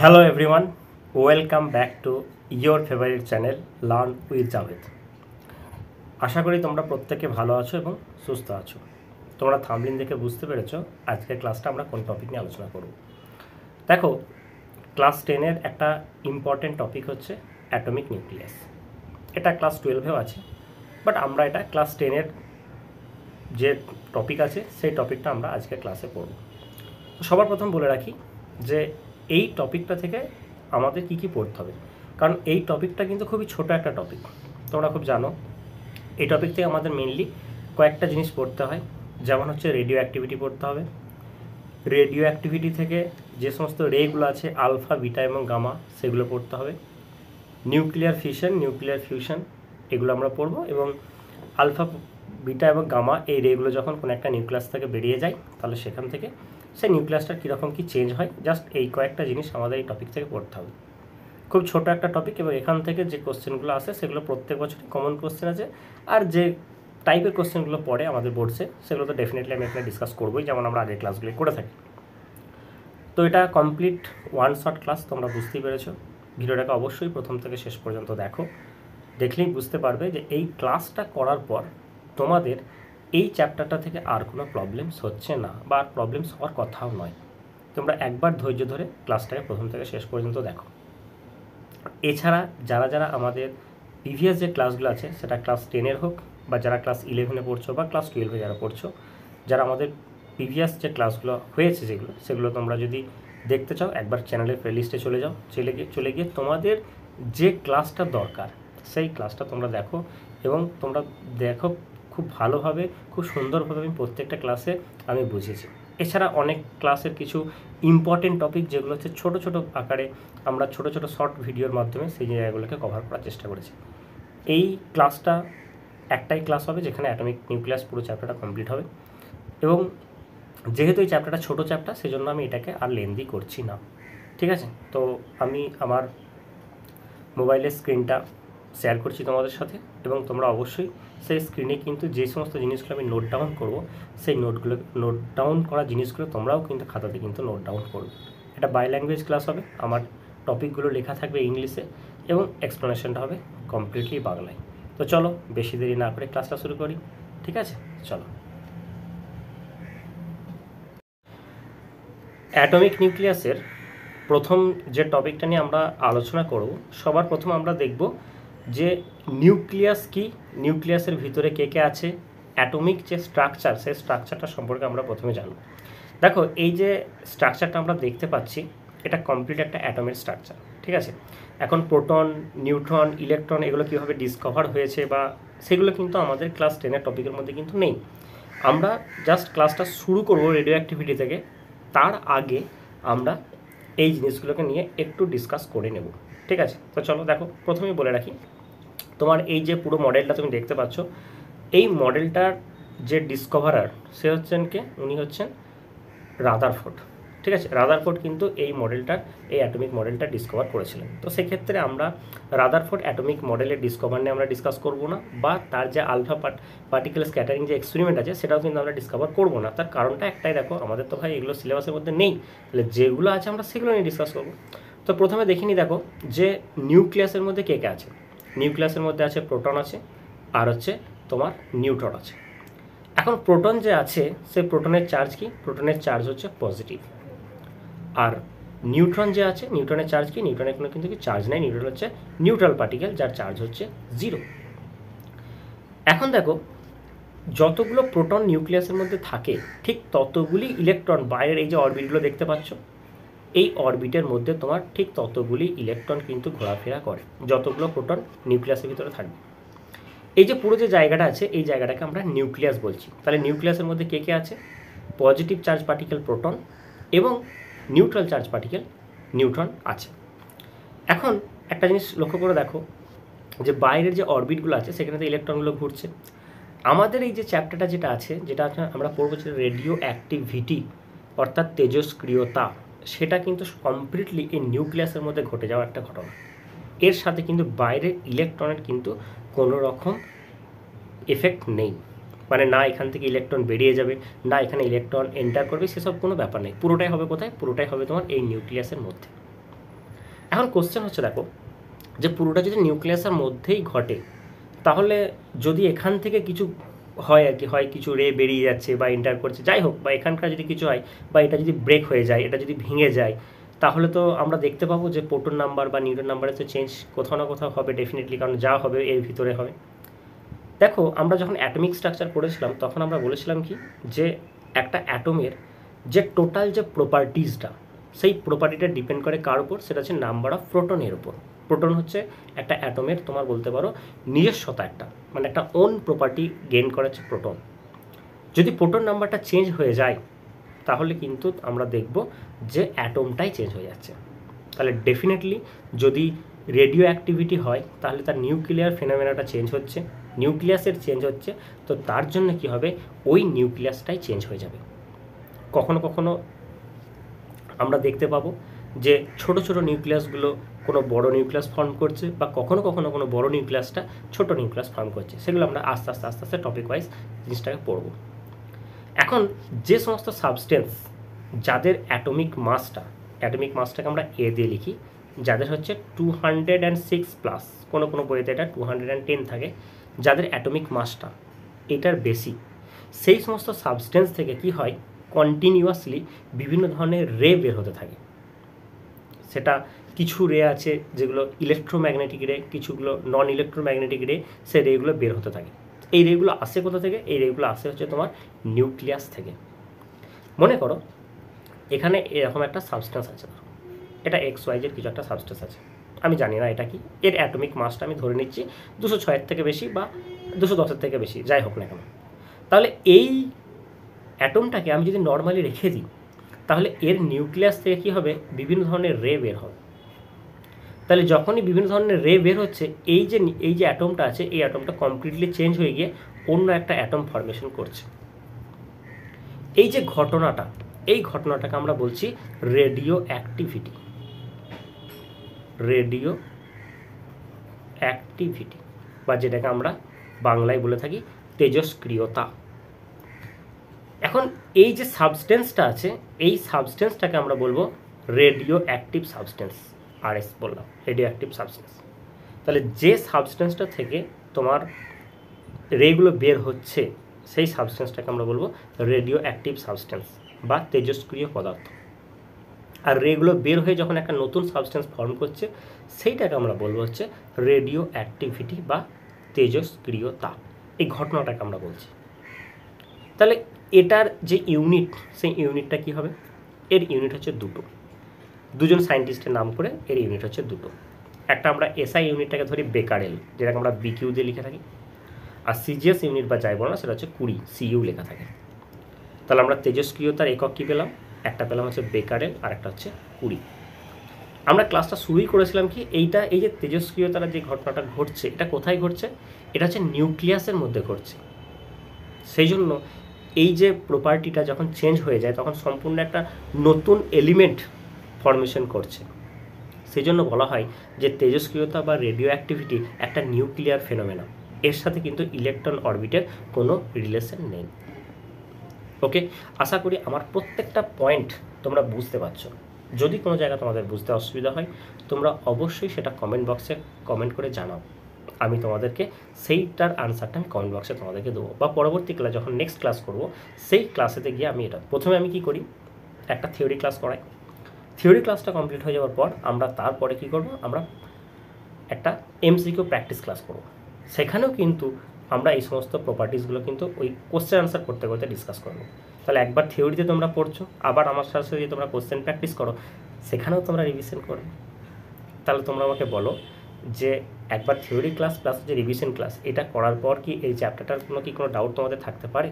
Hello everyone, welcome back to your favorite channel Learn with Javed। আশা করি তোমরা প্রত্যেকে ভালো আছো এবং সুস্থ আছো। তোমরা থাম্বনেল দেখে বুঝতে পেরেছো আজকের ক্লাসটা আমরা কোন টপিক নিয়ে আলোচনা করব। দেখো, ক্লাস 10 এর একটা ইম্পর্টেন্ট টপিক হচ্ছে অ্যাটমিক নিউক্লিয়াস। এটা ক্লাস 12-এও আছে, বাট আমরা এটা ক্লাস 10 এর যে টপিক আছে সেই টপিকটা আমরা আজকের ক্লাসে পড়ব। সবার প্রথম বলে রাখি যে এই টপিকটা থেকে আমাদের কি পড়তে হবে, কারণ এই টপিকটা কিন্তু খুবই ছোট একটা টপিক। তোমরা খুব জানো এই টপিক থেকে আমাদের মেনলি কয়েকটা জিনিস পড়তে হয়, যেমন হচ্ছে রেডিও অ্যাক্টিভিটি পড়তে হবে। রেডিও অ্যাক্টিভিটি থেকে যে সমস্ত রেগুলো আছে আলফা, বিটা এবং গামা সেগুলো পড়তে হবে। নিউক্লিয়ার ফিশন, নিউক্লিয়ার ফিউশন এগুলো আমরা পড়বো, এবং আলফা, বিটা এবং গামা এই রেগুলো যখন কোনো একটা নিউক্লিয়াস থেকে বেরিয়ে যায় তাহলে সেখান থেকে সেই নিউক্লিয়াসটার কীরকম কী চেঞ্জ হয়, জাস্ট এই কয়েকটা জিনিস আমাদের এই টপিক থেকে পড়তে হবে। খুব ছোট একটা টপিক, এবং এখান থেকে যে কোশ্চেনগুলো আসে সেগুলো প্রত্যেক বছরই কমন কোশ্চেন আছে। আর যে টাইপের কোশ্চেনগুলো পড়ে আমাদের বোর্ডসে সেগুলো তো ডেফিনেটলি আমি এখানে ডিসকাস করবোই, যেমন আমরা আগের ক্লাসগুলো করে থাকি। তো এটা কমপ্লিট ওয়ান শট ক্লাস, তোমরা বুঝতেই পেরেছো। ভিডিওটাকে অবশ্যই প্রথম থেকে শেষ পর্যন্ত দেখো, দেখলেই বুঝতে পারবে যে এই ক্লাসটা করার পর তোমাদের এই চ্যাপ্টারটা থেকে আর কোনো প্রবলেমস হচ্ছে না, বা আর প্রবলেমস হওয়ার কথাও নয়। তোমরা একবার ধৈর্য ধরে ক্লাসটাকে প্রথম থেকে শেষ পর্যন্ত দেখো। এছাড়া যারা যারা আমাদের প্রিভিয়াস যে ক্লাসগুলো আছে, সেটা ক্লাস 10-এর হোক, বা যারা ক্লাস 11-এ পড়ছো, বা ক্লাস 12-এ যারা পড়ছো, যারা আমাদের প্রিভিয়াস যে ক্লাসগুলো হয়েছে সেগুলো তোমরা যদি দেখতে চাও একবার চ্যানেলের প্লেলিস্টে চলে যাও। চলে গিয়ে তোমাদের যে ক্লাসটা দরকার সেই ক্লাসটা তোমরা দেখো, এবং তোমরা দেখো খুব ভালোভাবে, খুব সুন্দরভাবে আমি প্রত্যেকটা ক্লাসে আমি বুঝেছি। এছাড়া অনেক ক্লাসের কিছু ইম্পর্টেন্ট টপিক যেগুলো হচ্ছে ছোটো ছোটো আকারে আমরা ছোটো ছোটো শর্ট ভিডিওর মাধ্যমে সেই জায়গাগুলোকে কভার করার চেষ্টা করেছি। এই ক্লাসটা একটাই ক্লাস হবে যেখানে অ্যাটমিক নিউক্লিয়াস পুরো চ্যাপ্টারটা কমপ্লিট হবে, এবং যেহেতু এই চ্যাপ্টারটা ছোটো চ্যাপ্টার সেজন্য আমি এটাকে আর লেন্দি করছি না, ঠিক আছে? তো আমি আমার মোবাইলের স্ক্রিনটা শেয়ার করছি তোমাদের সাথে, এবং তোমরা অবশ্যই সেই স্ক্রিনে কিন্তু যে সমস্ত জিনিসগুলো আমি নোট ডাউন করবো সেই নোট ডাউন করা জিনিসগুলো তোমরাও কিন্তু খাতাতে কিন্তু নোট ডাউন করবে। এটা বাই ল্যাঙ্গুয়েজ ক্লাস হবে, আমার টপিকগুলো লেখা থাকবে ইংলিশে এবং এক্সপ্লেনেশনটা হবে কমপ্লিটলি বাংলায়। তো চলো বেশি দেরি না করে ক্লাসটা শুরু করি, ঠিক আছে? চলো। অ্যাটমিক নিউক্লিয়াসের প্রথম যে টপিকটা নিয়ে আমরা আলোচনা করব, সবার প্রথম আমরা দেখব যে নিউক্লিয়াস কি, নিউক্লিয়াসের ভিতরে কে কে আছে, অ্যাটমিক যে স্ট্রাকচার সেই স্ট্রাকচারটা সম্পর্কে আমরা প্রথমে জানব। দেখো, এই যে স্ট্রাকচারটা আমরা দেখতে পাচ্ছি এটা কমপ্লিট একটা অ্যাটমের স্ট্রাকচার, ঠিক আছে? এখন প্রোটন, নিউট্রন, ইলেকট্রন এগুলো কীভাবে ডিসকভার হয়েছে বা সেগুলো কিন্তু আমাদের ক্লাস 10-এর টপিকের মধ্যে কিন্তু নেই। আমরা জাস্ট ক্লাসটা শুরু করব রেডিও অ্যাক্টিভিটি থেকে, তার আগে আমরা এই জিনিসগুলোকে নিয়ে একটু ডিসকাস করে নেব, ঠিক আছে? তো চলো দেখো, প্রথমেই বলে রাখি, তোমার এই যে পুরো মডেলটা তুমি দেখতে পাচ্ছ, এই মডেলটার যে ডিসকভারার সে হচ্ছেন কে? উনি হচ্ছেন রাদারফোর্ড, ঠিক আছে? রাদারফোর্ড কিন্তু এই মডেলটার, এই অ্যাটমিক মডেলটা ডিসকভার করেছিলেন। তো সেক্ষেত্রে আমরা রাদারফোর্ড অ্যাটমিক মডেলের ডিসকভার নিয়ে আমরা ডিসকাস করব না, বা তার যে আলফা পার্টিকেল স্ক্যাটারিং যে এক্সপেরিমেন্ট আছে সেটাও কিন্তু আমরা ডিসকভার করব না। তার কারণটা একটাই, দেখো আমাদের তো ভাই এগুলো সিলেবাসের মধ্যে নেই, তাহলে যেগুলো আছে আমরা সেগুলো নিয়ে ডিসকাস করব। তো প্রথমে দেখিনি, দেখো যে নিউক্লিয়াসের মধ্যে কে কে আছে। নিউক্লিয়াসের মধ্যে আছে প্রোটন আছে, আর হচ্ছে তোমার নিউট্রন আছে। এখন প্রোটন যে আছে সেই প্রোটনের চার্জ কি? প্রোটনের চার্জ হচ্ছে পজিটিভ। আর নিউট্রন যে আছে, নিউট্রনের চার্জ কি? নিউট্রনের কোনো কিন্তু কি চার্জ নেই, নিউট্রন হচ্ছে নিউট্রাল পার্টিকেল যার চার্জ হচ্ছে 0। এখন দেখো, যতগুলো প্রোটন নিউক্লিয়াসের মধ্যে থাকে ঠিক ততগুলি ইলেকট্রন, বাইরের এই যে অরবিটগুলো দেখতে পাচ্ছ, এই অরবিটের মধ্যে তোমার ঠিক ততগুলি ইলেকট্রন কিন্তু ঘোরাফেরা করে যতগুলো প্রোটন নিউক্লিয়াসের ভিতরে থাকবে। এই যে পুরো যে জায়গাটা আছে এই জায়গাটাকে আমরা নিউক্লিয়াস বলছি। তাহলে নিউক্লিয়াসের মধ্যে কে কে আছে? পজিটিভ চার্জ পার্টিকেল প্রোটন এবং নিউট্রাল চার্জ পার্টিকেল নিউট্রন আছে। এখন একটা জিনিস লক্ষ্য করে দেখো, যে বাইরের যে অরবিটগুলো আছে সেখানে তো ইলেকট্রনগুলো ঘুরছে। আমাদের এই যে চ্যাপ্টারটা যেটা আছে, যেটা আমরা পড়বো যে রেডিও অ্যাক্টিভিটি অর্থাৎ তেজস্ক্রিয়তা, সেটা কিন্তু কমপ্লিটলি এই নিউক্লিয়াসের মধ্যে ঘটে যাওয়া একটা ঘটনা। এর সাথে কিন্তু বাইরের ইলেকট্রনের কিন্তু কোনো রকম এফেক্ট নেই, মানে না এখান থেকে ইলেকট্রন বেরিয়ে যাবে, না এখানে ইলেকট্রন এন্টার করবে, সেসব কোনো ব্যাপার নেই। পুরোটাই হবে কোথায়? পুরোটাই হবে তোমার এই নিউক্লিয়াসের মধ্যে। এখন কোশ্চেন হচ্ছে, দেখো যে পুরোটা যদি নিউক্লিয়াসের মধ্যেই ঘটে, তাহলে যদি এখান থেকে কিছু হয় আর কি, হয় কিছু রে বেরিয়ে যাচ্ছে বা এন্টার করছে, যাই হোক, বা এখানকার যদি কিছু হয় বা এটা যদি ব্রেক হয়ে যায়, এটা যদি ভেঙে যায়, তাহলে তো আমরা দেখতে পাবো যে প্রোটন নাম্বার বা নিউট্রন নাম্বারে তো চেঞ্জ কোথাও না কোথাও হবে ডেফিনেটলি, কারণ যা হবে এর ভিতরে হবে। দেখো আমরা যখন অ্যাটমিক স্ট্রাকচার পড়েছিলাম তখন আমরা বলেছিলাম কি, যে একটা অ্যাটমের যে টোটাল যে প্রপার্টিসটা, সেই প্রপার্টিটা ডিপেন্ড করে কার উপর, সেটা হচ্ছে নাম্বার অফ প্রোটনের উপর। প্রোটন হচ্ছে একটা অ্যাটমের তোমার বলতে পারো নিজস্বতা, একটা মানে একটা ওন প্রপার্টি গেইন করা হচ্ছে প্রোটন। যদি প্রোটন নাম্বারটা চেঞ্জ হয়ে যায় তাহলে কিন্তু আমরা দেখব যে অ্যাটমটাই চেঞ্জ হয়ে যাচ্ছে। তাহলে ডেফিনেটলি যদি রেডিও অ্যাক্টিভিটি হয় তাহলে তার নিউক্লিয়ার ফেনোমেনাটা চেঞ্জ হচ্ছে, নিউক্লিয়াসের চেঞ্জ হচ্ছে, তো তার জন্য কি হবে, ওই নিউক্লিয়াসটাই চেঞ্জ হয়ে যাবে। কখনো কখনো আমরা দেখতে পাবো যে ছোট ছোট নিউক্লিয়াসগুলো কোনো বড় নিউক্লিয়াস ফর্ম করছে, বা কখনো কখনো কোনো বড় নিউক্লিয়াসটা ছোট নিউক্লিয়াস ফর্ম করছে। সেগুলো আমরা আস্তে আস্তে আস্তে আস্তে টপিক ওয়াইজ জিনিসটাকে পড়বো। এখন যে সমস্ত সাবস্টেন্স যাদের অ্যাটমিক মাসটাকে আমরা এ দিয়ে লিখি, যাদের হচ্ছে 206+, কোনো কোনো বইতে এটা 210 থাকে, যাদের অ্যাটমিক মাসটা এটার বেশি, সেই সমস্ত সাবস্টেন্স থেকে কি হয়, কন্টিনিউয়াসলি বিভিন্ন ধরনের রে বের হতে থাকে। সেটা কিছু রে আছে যেগুলো ইলেকট্রোম্যাগনেটিক রে, কিছুগুলো নন ইলেকট্রোম্যাগনেটিক রে, সেই রেগুলো বের হতে থাকে। এই রেগুলো আসে কোথা থেকে, এই রেগুলো আসে হচ্ছে তোমার নিউক্লিয়াস থেকে। মনে করো এখানে এরকম একটা সাবস্টেন্স আছে, এটা XYZ কিছু একটা সাবস্টেন্স আছে, আমি জানি না এটা কি, এর অ্যাটমিক মাসটা আমি ধরে নিচ্ছি 206 থেকে বেশি বা 210 থেকে বেশি, যাই হোক না কেন। তাহলে এই অ্যাটমটাকে আমি যদি নর্মালি রেখে দিই, তাহলে এর নিউক্লিয়াস থেকে কী হবে, বিভিন্ন ধরনের রে বের হবে। তাহলে যখনই বিভিন্ন ধরনের রে বের হচ্ছে, এই যে অ্যাটমটা আছে, এই অ্যাটমটা কমপ্লিটলি চেঞ্জ হয়ে গিয়ে অন্য একটা অ্যাটম ফরমেশন করছে। এই যে ঘটনাটা, এই ঘটনাটাকে আমরা বলছি রেডিও অ্যাক্টিভিটি। রেডিও অ্যাক্টিভিটি বা যেটাকে আমরা বাংলায় বলে থাকি তেজস্ক্রিয়তা। এখন এই যে সাবস্টেন্সটা আছে, এই সাবস্টেন্সটাকে আমরা বলবো রেডিও অ্যাক্টিভ সাবস্টেন্স, RS বললাম, রেডিও অ্যাক্টিভ সাবস্টেন্স। তাহলে যে সাবস্টেন্সটা থেকে তোমার রেগুলো বের হচ্ছে, সেই সাবস্টেন্সটাকে আমরা বলবো রেডিও অ্যাক্টিভ সাবস্টেন্স বা তেজস্ক্রিয় পদার্থ। আর রেগুলো বের হয়ে যখন একটা নতুন সাবস্টেন্স ফর্ম করছে, সেইটাকে আমরা বলবো হচ্ছে রেডিও অ্যাক্টিভিটি বা তেজস্ক্রিয়তা। এই ঘটনাটাকে আমরা বলছি। তাহলে এটার যে ইউনিট, সেই ইউনিটটা কী হবে, এর ইউনিট হচ্ছে দুজন সায়েন্টিস্টের নাম করে এর ইউনিট হচ্ছে দুটো। একটা আমরা SI ইউনিটটাকে ধরি বেকারেল, যেটাকে আমরা BQ দিয়ে লিখে থাকি, আর CGS ইউনিট বা যাই বলো না সেটা হচ্ছে 20, CU লেখা থাকে। তাহলে আমরা তেজস্ক্রিয়তার একক কী পেলাম, একটা পেলাম হচ্ছে বেকারেল আর একটা হচ্ছে 20। আমরা ক্লাসটা শুরুই করেছিলাম কি, এই যে তেজস্ক্রিয়তার যে ঘটনাটা ঘটছে, এটা কোথায় ঘটছে, এটা হচ্ছে নিউক্লিয়াসের মধ্যে ঘটছে। সেই জন্য এই যে প্রপার্টিটা যখন চেঞ্জ হয়ে যায় তখন সম্পূর্ণ একটা নতুন এলিমেন্ট ফর্মেশন করছে। সেই জন্য বলা হয় যে তেজস্ক্রিয়তা বা রেডিও অ্যাক্টিভিটি একটা নিউক্লিয়ার ফেনোমেনা, এর সাথে কিন্তু ইলেকট্রন অরবিটের কোনো রিলেশন নেই। ওকে, আশা করি আমার প্রত্যেকটা পয়েন্ট তোমরা বুঝতে পারছো। যদি কোনো জায়গা তোমাদের বুঝতে অসুবিধা হয় তোমরা অবশ্যই সেটা কমেন্ট বক্সে কমেন্ট করে জানাও, আমি তোমাদেরকে সেইটার আনসারটা আমি কমেন্ট বক্সে তোমাদেরকে দেবো, বা পরবর্তী ক্লাস যখন নেক্সট ক্লাস করব সেই ক্লাসেতে গিয়ে আমি এটা প্রথমে আমি কি করি, একটা থিওরি ক্লাস করাই। থিওরি ক্লাসটা কমপ্লিট হয়ে যাওয়ার পর আমরা তারপরে কি করব, আমরা একটা MCQ প্র্যাকটিস ক্লাস করব। সেখানেও কিন্তু আমরা এই সমস্ত প্রপার্টিসগুলো কিন্তু ওই কোশ্চেন আনসার করতে করতে ডিসকাস করবো। তাহলে একবার থিওরিতে তোমরা পড়ছো, আবার আমার সাথে যদি তোমরা কোশ্চেন প্র্যাকটিস করো, সেখানেও তোমরা রিভিশন করবে। তাহলে তোমরা আমাকে বলো যে একবার থিওরি ক্লাস প্লাস হচ্ছে রিভিশন ক্লাস, এটা করার পর কি এই চ্যাপ্টারটার কোনো ডাউট তোমাদের থাকতে পারে?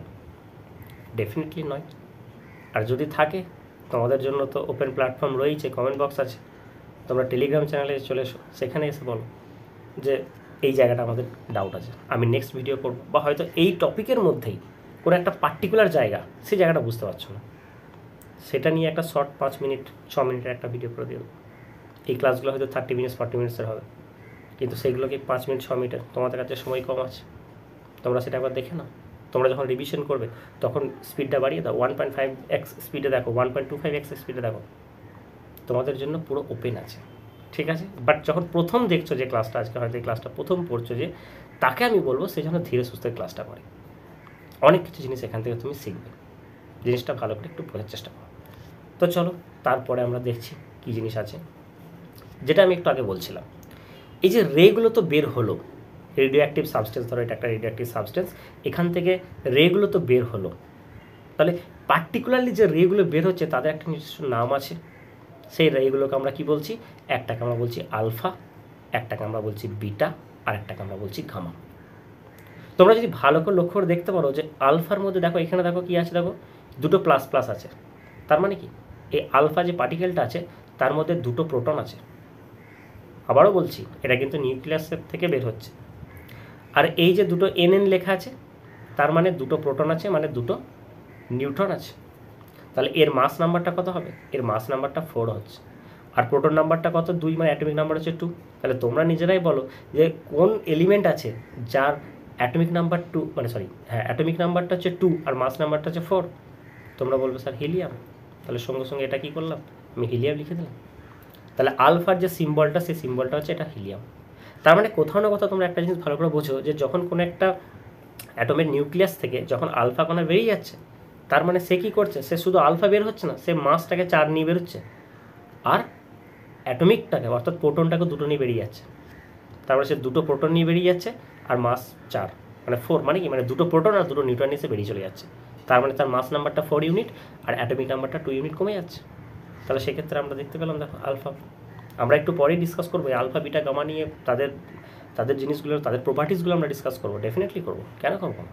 ডেফিনেটলি নয়। আর যদি থাকে তোমাদের জন্য তো ওপেন প্ল্যাটফর্ম রয়েছে, কমেন্ট বক্স আছে, তোমরা টেলিগ্রাম চ্যানেলে চলে এসো, সেখানে এসে বলো যে এই জায়গাটা আমাদের ডাউট আছে, আমি নেক্সট ভিডিও করব, বা হয়তো এই টপিকের মধ্যেই কোনো একটা পার্টিকুলার জায়গা, সেই জায়গাটা বুঝতে পারছো না, সেটা নিয়ে একটা শর্ট 5 মিনিট 6 মিনিটের একটা ভিডিও করে দেবো। এই ক্লাসগুলো হয়তো 30 মিনিটস 40 মিনিটসের হবে, কিন্তু সেইগুলোকে 5 মিনিট 6 মিনিটের, তোমাদের কাছে সময় কম আছে, তোমরা সেটা একবার দেখে নাও। তোমরা যখন রিভিশন করবে তখন স্পিডটা বাড়িয়ে দাও, 1.5x স্পিডে দেখো, 1.25x স্পিডে দেখো, তোমাদের জন্য পুরো ওপেন আছে। ঠিক আছে, বাট যখন প্রথম দেখছো যে ক্লাসটা, আজকে হয়তো এই ক্লাসটা প্রথম পড়ছো, যে তাকে আমি বলবো সে যেন ধীরে সুস্থে ক্লাসটা করে। অনেক কিছু জিনিস এখান থেকে তুমি শিখবে, জিনিসটা ভালো করে একটু বোঝার চেষ্টা করো। তো চলো তারপরে আমরা দেখছি কী জিনিস আছে। যেটা আমি একটু আগে বলছিলাম, এই যে রেগুলো তো বের হলো, রেডিও অ্যাক্টিভ সাবস্টেন্স, ধরো এটা একটা রেডিও অ্যাক্টিভ সাবস্টেন্স, এখান থেকে রেগুলো তো বের হলো, তাহলে পার্টিকুলারলি যে রেগুলো বের হচ্ছে তাদের একটা নিজস্ব নাম আছে। সেই রেগুলোকে আমরা কি বলছি? একটাকে আমরা বলছি আলফা, একটাকে আমরা বলছি বিটা, আর একটাকে আমরা বলছি গামা। তোমরা যদি ভালো করে লক্ষ্য করে দেখতে পারো যে আলফার মধ্যে দেখো, এখানে দেখো কি আছে, দেখো দুটো প্লাস প্লাস আছে। তার মানে কি এই আলফা যে পার্টিকেলটা আছে তার মধ্যে দুটো প্রোটন আছে। আবারও বলছি, এটা কিন্তু নিউক্লিয়াসের থেকে বের হচ্ছে। আর এই যে দুটো NN লেখা আছে, তার মানে দুটো প্রোটন আছে, মানে দুটো নিউট্রন আছে। তাহলে এর মাস নাম্বারটা কত হবে? এর মাস নাম্বারটা 4 হচ্ছে। আর প্রোটন নাম্বারটা কত? 2, মানে অ্যাটমিক নাম্বার হচ্ছে 2। তাহলে তোমরা নিজেরাই বলো যে কোন এলিমেন্ট আছে যার অ্যাটমিক নাম্বার 2, মানে সরি হ্যাঁ অ্যাটমিক নাম্বারটা হচ্ছে 2 আর মাস নাম্বারটা হচ্ছে 4। তোমরা বলবে স্যার হিলিয়াম। তাহলে সঙ্গে সঙ্গে এটা কী করলাম, আমি হিলিয়াম লিখে দিলাম। তাহলে আলফার যে সিম্বলটা, সেই সিম্বলটা হচ্ছে এটা হিলিয়াম। তার মানে কোথাও না কোথাও তোমরা একটা জিনিস ভালো করে বোঝো যে যখন কোনো একটা অ্যাটমের নিউক্লিয়াস থেকে যখন আলফা কণা বেরিয়ে যাচ্ছে, তার মানে সে কী করছে? সে শুধু আলফা বের হচ্ছে না, সে মাসটাকে 4 নিয়ে বেরোচ্ছে, আর অ্যাটমিকটাকে অর্থাৎ প্রোটনটাকে 2টো নিয়ে বেরিয়ে যাচ্ছে। তারপরে সে 2টো প্রোটন নিয়ে বেরিয়ে যাচ্ছে আর মাস 4, মানে 4, মানে কি, মানে 2টো প্রোটন আর 2টো নিউট্রন নিয়ে সে বেরিয়ে চলে যাচ্ছে। তার মানে তার মাস নাম্বারটা 4 ইউনিট আর অ্যাটমিক নাম্বারটা 2 ইউনিট কমে যাচ্ছে। তাহলে সেক্ষেত্রে আমরা দেখতে পেলাম, দেখো আলফা। আমরা একটু পরেই ডিসকাস করবো আলফা বিটা গামা নিয়ে, তাদের জিনিসগুলো, তাদের প্রপার্টিসগুলো আমরা ডিসকাস করবো, ডেফিনেটলি করবো, কেন করবো না।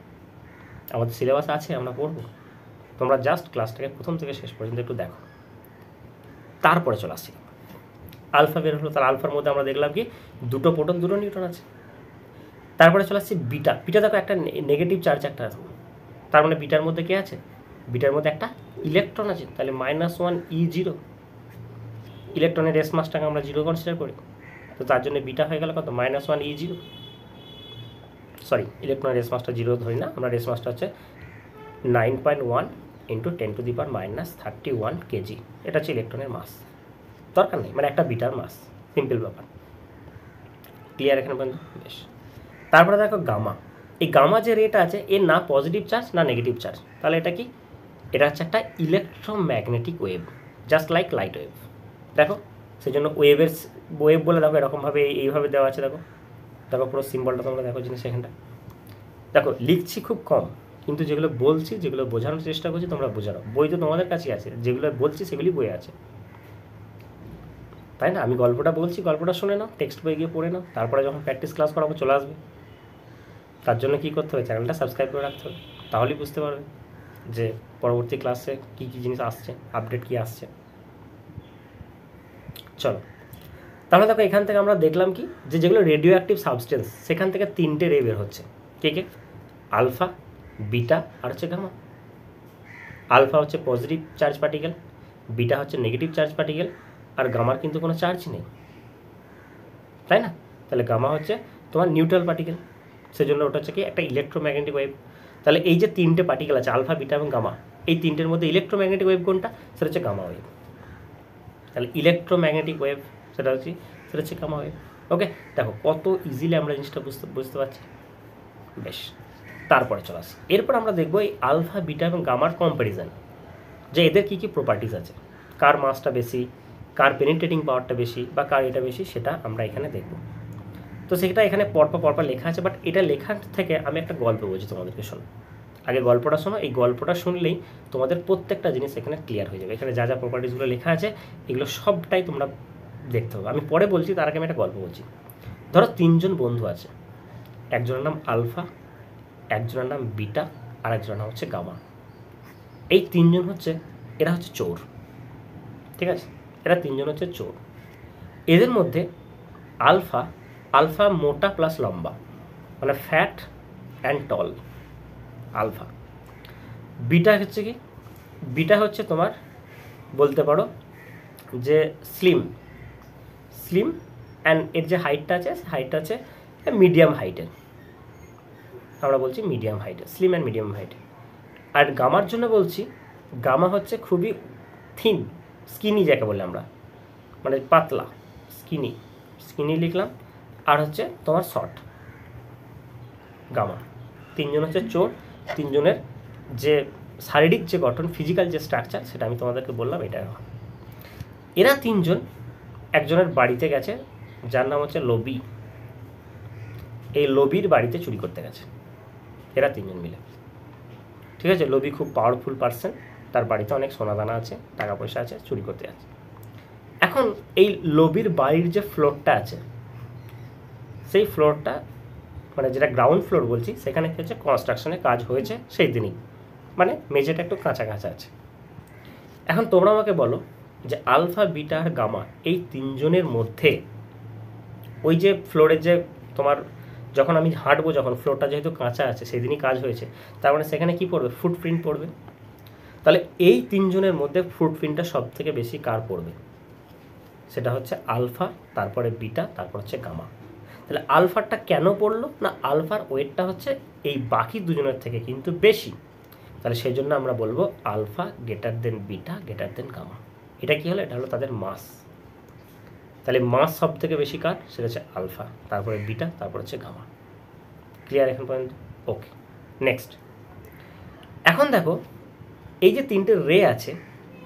আমাদের সিলেবাস আছে, আমরা পড়বো। তোমরা জাস্ট ক্লাসটাকে প্রথম থেকে শেষ পর্যন্ত একটু দেখো, তারপরে চলে আসছি। আলফা বের হলো, তার আলফার মধ্যে আমরা দেখলাম কি 2টো প্রোটন 2টো নিউট্রন আছে। তারপরে চলে আসছি বিটা। বিটা দেখো একটা নেগেটিভ চার্জ একটা আছে, তার মানে বিটার মধ্যে কে আছে? বিটার মধ্যে একটা ইলেকট্রন আছে। তাহলে -1 E0, ইলেকট্রনের রেস মাসটাকে আমরা 0 কনসিডার করি, তো তার জন্য বিটা হয়ে গেল কত? -1 E0। সরি, ইলেকট্রনের রেস মাসটা 0 ধরি না, আমরা রেস মাসটা হচ্ছে 9.1 × 10⁻31 কেজি। এটা হচ্ছে ইলেকট্রনের মাস, দরকার নেই, মানে একটা বিটার মাস, সিম্পল ব্যাপার। ক্লিয়ার এখানে পর্যন্ত? বেশ। তারপরে দেখো গামা। এই গামা যে রেটা আছে এর না পজিটিভ চার্জ না নেগেটিভ চার্জ, তাহলে এটা কি? এটা হচ্ছে একটা electromagnetic wave, just like light wave. দেখো সেই জন্য ওয়েভ বলে দেখো এরকমভাবে এইভাবে দেওয়া আছে। দেখো দেখো পুরো সিম্বলটা তোমরা দেখো জিনিস এখানটা। দেখো লিখছি খুব কম, কিন্তু যেগুলো বলছি, যেগুলো বোঝানোর চেষ্টা করছি তোমরা বোঝানো। বই তো তোমাদের কাছেই আছে, যেগুলো বলছি সেগুলি বইয়ে আছে, তাই না? আমি গল্পটা বলছি, গল্পটা শুনে নাও, টেক্সট বই গিয়ে পড়ে নাও, তারপরে যখন প্র্যাকটিস ক্লাস করাবো চলে আসবে। তার জন্য কী করতে হবে? চ্যানেলটা সাবস্ক্রাইব করে রাখতে হবে, তাহলেই বুঝতে পারবে যে পরবর্তী ক্লাসে কী কী জিনিস আসছে, আপডেট কী আসছে। চলো তাহলে দেখো এখান থেকে আমরা দেখলাম কি, যে যেগুলো রেডিও অ্যাক্টিভ সাবস্টেন্স সেখান থেকে 3টে রে বের হচ্ছে। কে কে? আলফা, বিটা আর হচ্ছে গামা। আলফা হচ্ছে পজিটিভ চার্জ পার্টিকেল, বিটা হচ্ছে নেগেটিভ চার্জ পার্টিকেল, আর গামার কিন্তু কোনো চার্জ নেই, তাই না? তাহলে গামা হচ্ছে তোমার নিউট্রাল পার্টিকেল, সেজন্য ওটা হচ্ছে কি একটা ইলেকট্রোম্যাগনেটিক ওয়েভ। তাহলে এই যে 3টে পার্টিকেল আছে আলফা, বিটা এবং গামা, এই 3টের মধ্যে ইলেকট্রোম্যাগনেটিক ওয়েভ কোনটা? সেটা হচ্ছে গামা ওয়েভ। তাহলে ইলেকট্রোম্যাগনেটিক ওয়েভ সেটা হচ্ছে গামা ওয়েভ। ওকে, দেখো কত ইজিলি আমরা জিনিসটা বুঝতে পারছি। বেশ, তারপরে চলে আসি। এরপর আমরা দেখবো এই আলফা, বিটা এবং গামার কম্প্যারিজন, যে এদের কী কী প্রপার্টিস আছে, কার মাসটা বেশি, কার পেনিট্রেটিং পাওয়ারটা বেশি, বা কার এটা বেশি, সেটা আমরা এখানে দেখব। তো সেটা এখানে পরপর লেখা আছে, বাট এটা লেখার থেকে আমি একটা গল্প বলছি তোমাদেরকে, শোনো। আগে গল্পটা শোনো, এই গল্পটা শুনলেই তোমাদের প্রত্যেকটা জিনিস এখানে ক্লিয়ার হয়ে যাবে। এখানে যা যা প্রপার্টিসগুলো লেখা আছে এগুলো সবটাই তোমরা দেখতে হবে। আমি পরে বলছি, তার আগে আমি একটা গল্প বলছি। ধরো 3জন বন্ধু আছে, একজনের নাম আলফা, একজনের নাম বিটা, আর একজনের নাম হচ্ছে গামা। এই 3জন হচ্ছে, এরা হচ্ছে চোর, ঠিক আছে? এরা 3জন হচ্ছে চোর। এদের মধ্যে আলফা মোটা প্লাস লম্বা, মানে fat and tall alpha. Beta হচ্ছে কি? বিটা হচ্ছে তোমার বলতে পারো যে স্লিম অ্যান্ড এর যে হাইটটা আছে, হাইটটা আছে মিডিয়াম হাইটের, আমরা বলছি মিডিয়াম হাইটের, স্লিম অ্যান্ড মিডিয়াম হাইটের। আর গামার জন্য বলছি, গামা হচ্ছে খুবই থিন, স্কিনি যাকে বলে আমরা, মানে পাতলা, স্কিনি, স্কিনি লিখলাম, আর হচ্ছে তোমার শর্ট গামা। তিনজন হচ্ছে চোর, তিনজনের যে শারীরিক যে গঠন, ফিজিক্যাল যে স্ট্রাকচার, সেটা আমি তোমাদেরকে বললাম। এটা এরা তিনজন একজনের বাড়িতে গেছে, যার নাম হচ্ছে লবি। এই লবির বাড়িতে চুরি করতে গেছে এরা তিনজন মিলে। ঠিক আছে, লবি খুব পাওয়ারফুল পার্সন, তার বাড়িতে অনেক সোনাদানা আছে, টাকা পয়সা আছে, চুরি করতে আছে। এখন এই লবির বাড়ির যে ফ্লোরটা আছে, সেই ফ্লোরটা মানে যেটা গ্রাউন্ড ফ্লোর বলছি, সেখানে কি হচ্ছে কনস্ট্রাকশনের কাজ হয়েছে সেই দিনই, মানে মেঝেটা একটু কাঁচা কাঁচা আছে। এখন তোমরা আমাকে বলো যে আলফা, বিটা আর গামা এই তিনজনের মধ্যে ওই যে ফ্লোরের যে তোমার যখন আমি হাঁটবো, যখন ফ্লোরটা যেহেতু কাঁচা আছে, সেই দিনই কাজ হয়েছে, তার মানে সেখানে কী পড়বে? ফুটপ্রিন্ট পড়বে। তাহলে এই তিনজনের মধ্যে ফুটপ্রিন্টটা সব থেকে বেশি কার পড়বে? সেটা হচ্ছে আলফা, তারপরে বিটা, তারপর হচ্ছে গামা। তাহলে আলফারটা কেন পড়লো না? আলফার ওয়েটটা হচ্ছে এই বাকি দুজনের থেকে কিন্তু বেশি। তাহলে সেই জন্য আমরা বলবো alpha greater than beta greater than gamma. এটা কি হলো? এটা হলো তাদের মাস। তাহলে মাস সব থেকে বেশি কার? সেটা হচ্ছে আলফা, তারপরে বিটা, তারপর হচ্ছে গামা। ক্লিয়ার এখন পর্যন্ত? ওকে, নেক্সট। এখন দেখো এই যে তিনটে রে আছে,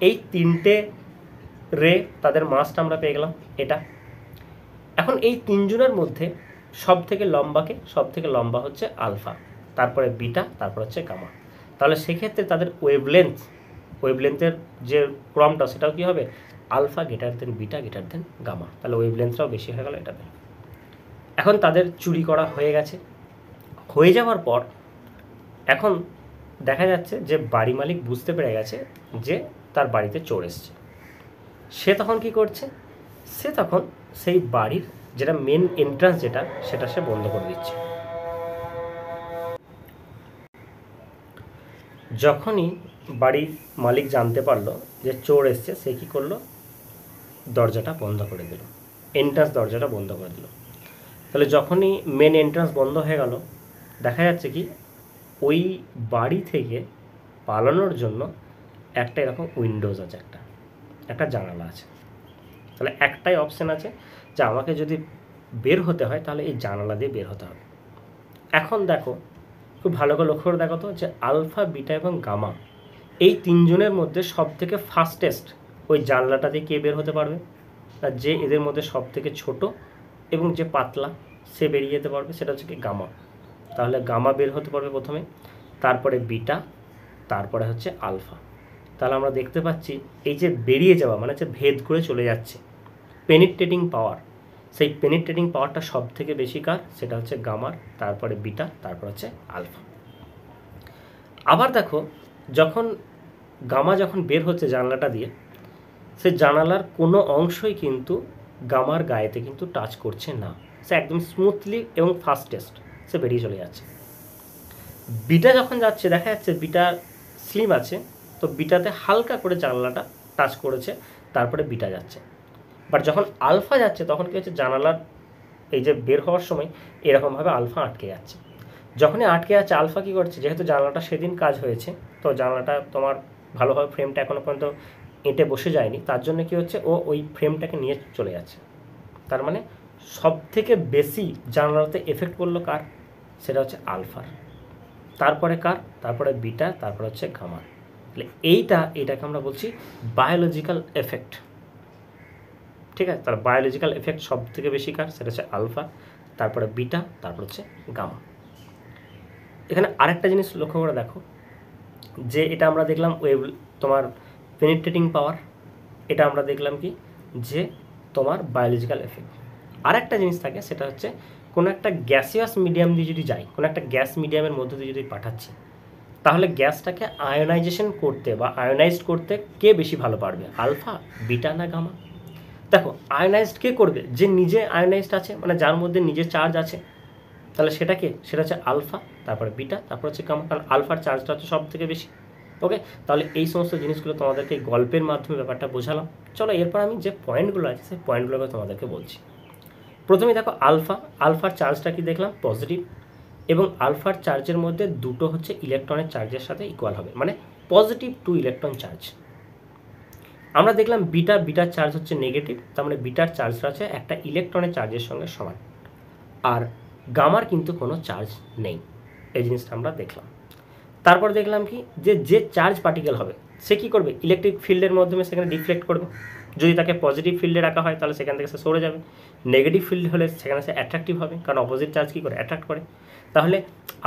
এই তিনটে রে তাদের মাসটা আমরা পেয়ে গেলাম এটা। এখন এই তিনজনের মধ্যে সব থেকে লম্বাকে? সব থেকে লম্বা হচ্ছে আলফা, তারপরে বিটা, তারপর হচ্ছে গামা। তাহলে সেক্ষেত্রে তাদের ওয়েভলেন্থের যে ক্রমটা, সেটাও কী হবে? Alpha greater than beta greater than gamma. তাহলে ওয়েভলেন্থটাও বেশি হয়ে গেল এটাতে। এখন তাদের চুরি করা হয়ে গেছে। হয়ে যাওয়ার পর এখন দেখা যাচ্ছে যে বাড়ি মালিক বুঝতে পেরে গেছে যে তার বাড়িতে চোর এসছে। সে তখন কি করছে? সে তখন সেই বাড়ির যেটা মেন এন্ট্রান্স যেটা, সেটা সে বন্ধ করে দিচ্ছে। যখনই বাড়ির মালিক জানতে পারলো যে চোর এসছে, সে কী করলো? দরজাটা বন্ধ করে দিল, এন্ট্রান্স দরজাটা বন্ধ করে দিল। তাহলে যখনই মেন এন্ট্রান্স বন্ধ হয়ে গেল, দেখা যাচ্ছে কি ওই বাড়ি থেকে পালানোর জন্য একটা এরকম উইন্ডোজ আছে, একটা জানালা আছে। তাহলে একটাই অপশান আছে যে আমাকে যদি বের হতে হয় তাহলে এই জানালা দিয়ে বের হতে হবে। এখন দেখো, খুব ভালো করে লক্ষ্য করে দেখো তো, যে আলফা, বিটা এবং গামা এই তিনজনের মধ্যে সব থেকে ফাস্টেস্ট ওই জানলাটা দিয়ে কে বের হতে পারবে? আর যে এদের মধ্যে সব থেকে ছোট এবং যে পাতলা, সে বেরিয়ে যেতে পারবে, সেটা হচ্ছে কি গামা। তাহলে গামা বের হতে পারবে প্রথমে, তারপরে বিটা, তারপরে হচ্ছে আলফা। তাহলে আমরা দেখতে পাচ্ছি এই যে বেরিয়ে যাওয়া মানে হচ্ছে ভেদ করে চলে যাচ্ছে, পেনিট্রেটিং পাওয়ার, সেই পেনিট্রেটিং পাওয়ারটা সব থেকে বেশি কার? সেটা হচ্ছে গামার, তারপরে বিটা, তারপর হচ্ছে আলফা। আবার দেখো, যখন গামা যখন বের হচ্ছে জানলাটা দিয়ে, সে জানালার কোনো অংশই কিন্তু গামার গায়েতে কিন্তু টাচ করছে না, সে একদম স্মুথলি এবং ফাস্টেস্ট সে বেরিয়ে চলে যাচ্ছে। বিটা যখন যাচ্ছে, দেখা যাচ্ছে বিটা স্লিম আছে, তো বিটাতে হালকা করে জানালাটা টাচ করেছে, তারপরে বিটা যাচ্ছে। বাট যখন আলফা যাচ্ছে, তখন কী হচ্ছে? জানালার এই যে বের হওয়ার সময় এরকমভাবে আলফা আটকে যাচ্ছে। যখনই আটকে যাচ্ছে, আলফা কী করছে? যেহেতু জানালাটা সেদিন কাজ হয়েছে, তো জানালাটা তোমার ভালোভাবে ফ্রেমটা এখনও পর্যন্ত এঁটে বসে যায়নি, তার জন্য কী হচ্ছে? ও ওই ফ্রেমটাকে নিয়ে চলে যাচ্ছে। তার মানে সব থেকে বেশি জানালাতে এফেক্ট করলো কার? সেটা হচ্ছে আলফার, তারপরে কার? তারপরে বিটা, তারপরে হচ্ছে গামা। তাহলে এইটাকে আমরা বলছি বায়োলজিক্যাল এফেক্ট। ঠিক আছে, তার বায়োলজিক্যাল এফেক্ট সব থেকে বেশি কার? সেটা হচ্ছে আলফা, তারপরে বিটা, তারপর হচ্ছে গামা। এখানে আরেকটা জিনিস লক্ষ্য করে দেখো, যে এটা আমরা দেখলাম তোমার পেনিট্রেটিং পাওয়ার, এটা আমরা দেখলাম কি যে তোমার বায়োলজিক্যাল এফেক্ট। আরেকটা জিনিস থাকে, সেটা হচ্ছে কোনো একটা গ্যাসিয়াস মিডিয়াম দিয়ে যদি যাই, কোনো একটা গ্যাস মিডিয়ামের মধ্যে দিয়ে যদি পাঠাচ্ছি, তাহলে গ্যাসটাকে আয়োনাইজেশন করতে বা আয়োনাইজড করতে কে বেশি ভালো পারবে? আলফা, বিটা না গামা? দেখো, আয়োনাইজড কে করবে? যে নিজে আয়োনাইজড আছে, মানে যার মধ্যে নিজের চার্জ আছে। তাহলে সেটা হচ্ছে আলফা, তারপরে বিটা, তারপর হচ্ছে গামা, কারণ আলফার চার্জটা হচ্ছে সব থেকে বেশি। ওকে, তাহলে এই সমস্ত জিনিসগুলো তোমাদেরকে গল্পের মাধ্যমে ব্যাপারটা বোঝালাম। চলো এরপর আমি যে পয়েন্টগুলো আছে সেই পয়েন্টগুলোকে তোমাদেরকে বলছি। প্রথমে দেখো আলফার চার্জটা কি দেখলাম? পজিটিভ, এবং আলফার চার্জের মধ্যে দুটো হচ্ছে ইলেকট্রনের চার্জের সাথে ইকুয়াল হবে, মানে পজিটিভ 2 ইলেকট্রন চার্জ। আমরা দেখলাম বিটার চার্জ হচ্ছে নেগেটিভ, তার মানে বিটার চার্জটা আছে একটা ইলেকট্রনের চার্জের সঙ্গে সমান, আর গামার কিন্তু কোনো চার্জ নেই। এই জিনিসটা আমরা দেখলাম। তারপর দেখলাম কি যে চার্জ পার্টিকেল হবে সে কী করবে, ইলেকট্রিক ফিল্ডের মাধ্যমে সেখানে ডিফ্লেক্ট করবে। যদি তাকে পজিটিভ ফিল্ডে রাখা হয় তাহলে সেখান থেকে সে সরে যাবে, নেগেটিভ ফিল্ড হলে সেখানে সে অ্যাট্রাকটিভ হবে, কারণ অপোজিট চার্জ কী করে, অ্যাট্রাক্ট করে। তাহলে